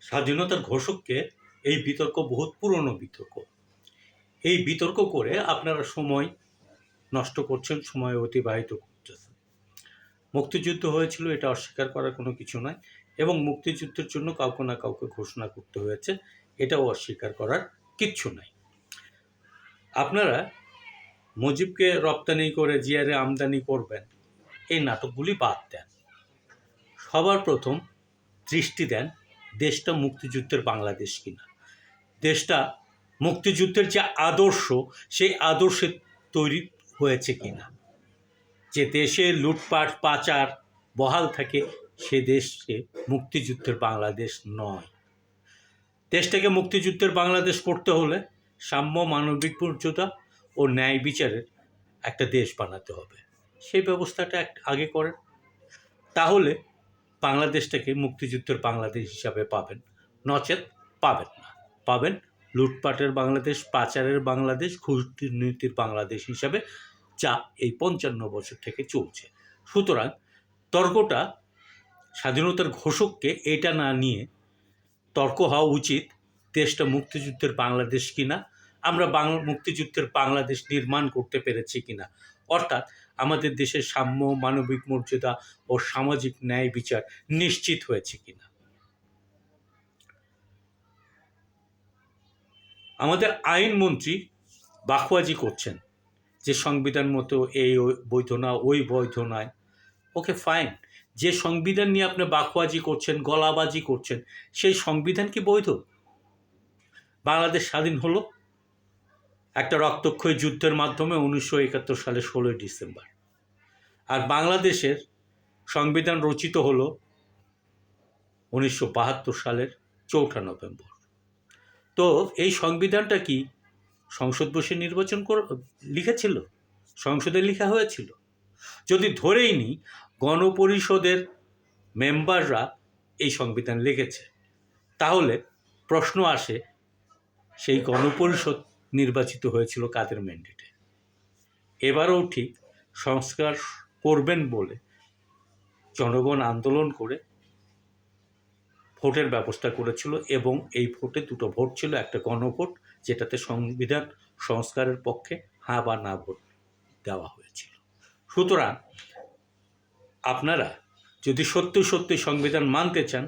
স্বাধীনতার ঘোষককে এই বিতর্ক বহুত পুরনো বিতর্ক। এই বিতর্ক করে আপনারা সময় নষ্ট করছেন, সময় অতিবাহিত করতেছেন। মুক্তিযুদ্ধ হয়েছিল, এটা অস্বীকার করার কোনো কিছু নয়, এবং মুক্তিযুদ্ধের জন্য কাউকে না কাউকে ঘোষণা করতে হয়েছে, এটাও অস্বীকার করার কিচ্ছু নাই। আপনারা মুজিবকে রপ্তানি করে জিয়ারে আমদানি করবেন, এই নাটকগুলি বাদ দেন। সবার প্রথম দৃষ্টি দেন দেশটা মুক্তিযুদ্ধের বাংলাদেশ কিনা, দেশটা মুক্তিযুদ্ধের যে আদর্শ সেই আদর্শে তৈরি হয়েছে কিনা। যে দেশে লুটপাট পাচার বহাল থাকে সে দেশকে মুক্তিযুদ্ধের বাংলাদেশ নয়। দেশটাকে মুক্তিযুদ্ধের বাংলাদেশ করতে হলে সাম্য, মানবিক মর্যাদা ও ন্যায় বিচারের একটা দেশ বানাতে হবে। সেই ব্যবস্থাটা আগে করেন, তাহলে বাংলাদেশটাকে মুক্তিযুদ্ধের বাংলাদেশ হিসাবে পাবেন, নচেত পাবেন না। পাবেন লুটপাটের বাংলাদেশ, পাচারের বাংলাদেশ, ঘুষ দুর্নীতির বাংলাদেশ হিসাবে, যা এই 55 বছর থেকে চলছে। সুতরাং তর্কটা স্বাধীনতার ঘোষককে এটা না নিয়ে তর্ক হওয়া উচিত দেশটা মুক্তিযুদ্ধের বাংলাদেশ কিনা, আমরা মুক্তিযুদ্ধের বাংলাদেশ নির্মাণ করতে পেরেছি কিনা, অর্থাৎ আমাদের দেশের সাম্য, মানবিক মর্যাদা ও সামাজিক ন্যায় বিচার নিশ্চিত হয়েছে কিনা। আমাদের আইনমন্ত্রী বাখোয়াজি করছেন যে সংবিধান মতো এই বৈধ না, ওই বৈধ নয়। ওকে ফাইন, যে সংবিধান নিয়ে আপনি বাখোয়াজি করছেন, গলাবাজি করছেন, সেই সংবিধান কি বৈধ? বাংলাদেশ স্বাধীন হলো একটা রক্তক্ষয়ী যুদ্ধের মাধ্যমে 1971 সালের 16 ডিসেম্বর, আর বাংলাদেশের সংবিধান রচিত হলো 1972 সালের 4 নভেম্বর। তো এই সংবিধানটা কি সংসদ বসে নির্বাচন লিখেছিল? সংসদে লেখা হয়েছিল? যদি ধরেই নিই গণপরিষদের মেম্বাররা এই সংবিধান লিখেছে, তাহলে প্রশ্ন আসে সেই গণপরিষদ নির্বাচিত হয়েছিল কাদের ম্যান্ডেটে? এবারও ঠিক সংস্কার করবেন বলে জনগণ আন্দোলন করে ভোটের ব্যবস্থা করেছিল, এবং এই ভোটে দুটো ভোট ছিল, একটা গণভোট যেটাতে সংবিধান সংস্কারের পক্ষে হ্যাঁ বা না ভোট দেওয়া হয়েছিল। সুতরাং আপনারা যদি সত্যি সত্যি সংবিধান মানতে চান,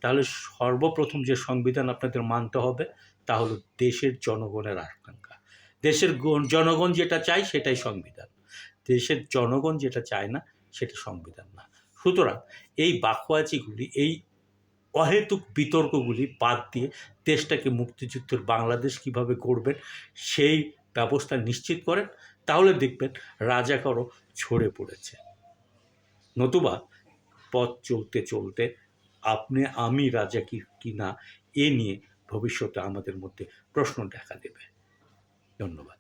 তাহলে সর্বপ্রথম যে সংবিধান আপনাদের মানতে হবে তা হলো দেশের জনগণের আকাঙ্ক্ষা। দেশের জনগণ যেটা চায় সেটাই সংবিধান, দেশের জনগণ যেটা চায় না সেটা সংবিধান না। সুতরাং এই বাখোয়াজিগুলি, এই অহেতুক বিতর্কগুলি বাদ দিয়ে দেশটাকে মুক্তিযুদ্ধের বাংলাদেশ কিভাবে করবেন সেই ব্যবস্থা নিশ্চিত করেন, তাহলে দেখবেন রাজাকারও ঝরে পড়েছে। নতুবা পথ চলতে চলতে আপনি আমি রাজা কি না এ নিয়ে ভবিষ্যতে আমাদের মধ্যে প্রশ্ন দেখা দেবে। ধন্যবাদ।